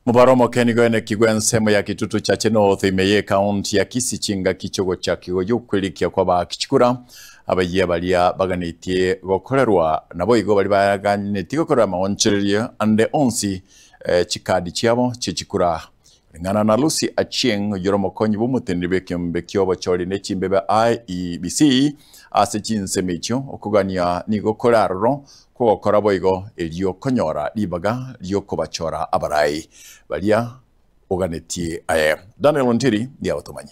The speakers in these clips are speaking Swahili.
Mubaromo Kenigwene Kigwen semo ya kitutu cha North imeye kaunti ya Kisichinga kichogo cha Kigoyo kwelikia kwa bakichikura abaye balia baganitie gokorerwa nabo igo bali baganitie gokora maoncheria ande onsi chikadi chiabo chichikura ngana na Lucy Achieng yoromo konyi bumutendibe kyombe bacholi ne chimbebe IEBC ase chinsemecho okugania ni gokoraro ko korabo igo elio konyora libaga lio kobachora abarai balia oganetie Daniel Ontiri dia otomanye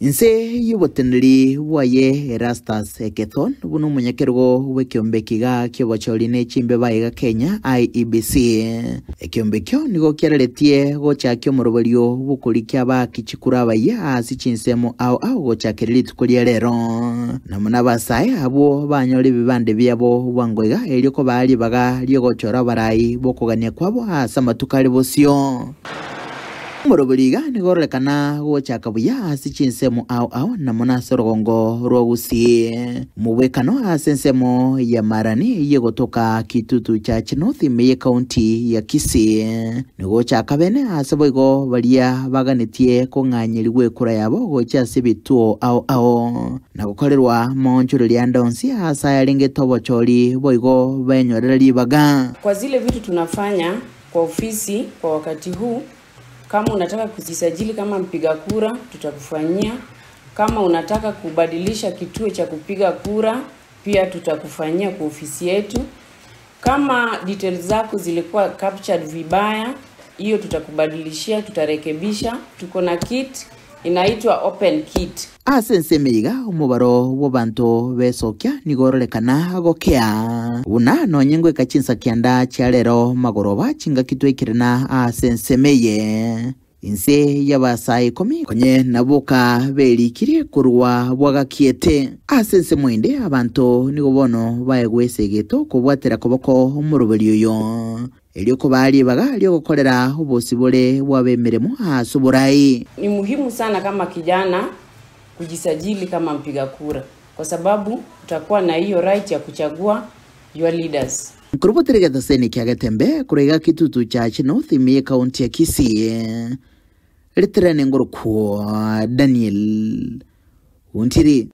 Inse yubotenri waye Erastus Ekethon bunu munyakergo wekyombe kiga kyobacholi ne chimbe baiga Kenya IEBC ekyombe kyo nigo kyareletie gocha kyo morobalio bukulikya ba kichikura baye asi chinsemo au gocha kerilitu kulia lero namuna basaye abo banyole bibande byabo bwangwega elyo ko bali baga lyo gochora barai bokugania kwabo asa matukali bosio Moroboliga nigorelekana gocha kabuya asi chinsemo au namuna sorogongo rogusi mubwekano asensemo ya marani yegotoka kitutu cha North imeye county ya Kisii nigocha kabene asaboigo balia baganitie konganyiriwe kura yabo gocha sibituo au nagukorerwa monchuro liandonsi asa yalinge tobocholi boigo benyorera libaga kwa zile vitu tunafanya kwa ofisi kwa wakati huu. Kama unataka kujisajili kama mpiga kura, tutakufanyia. Kama unataka kubadilisha kituo cha kupiga kura, pia tutakufanyia kwa ofisi yetu. Kama details zako zilikuwa captured vibaya, hiyo tutakubadilishia, tutarekebisha. Tuko na kit inaitwa open kit. Asensemeiga umubaro w'abantu besokya nigorelekana gokea una nonyengwe kachinsa kyanda cyalero magoroba chinga kitwekirana asensemeye inse yabasai komi konye nabuka belikire kurwa bwagakiete asense mwende abantu nigobono baegwesegeto kubwatera koboko umurubelio yo elio kobali baga lio gukorera ubosibole bwabemeremo asuburai. Ni muhimu sana kama kijana kujisajili kama mpiga kura kwa sababu utakuwa na hiyo right ya kuchagua your leaders. Kuruboterega taseni kyagatembe kurega kitutu cha North imeye county ya Kisii litrene ngoro kwa Daniel Ontiri.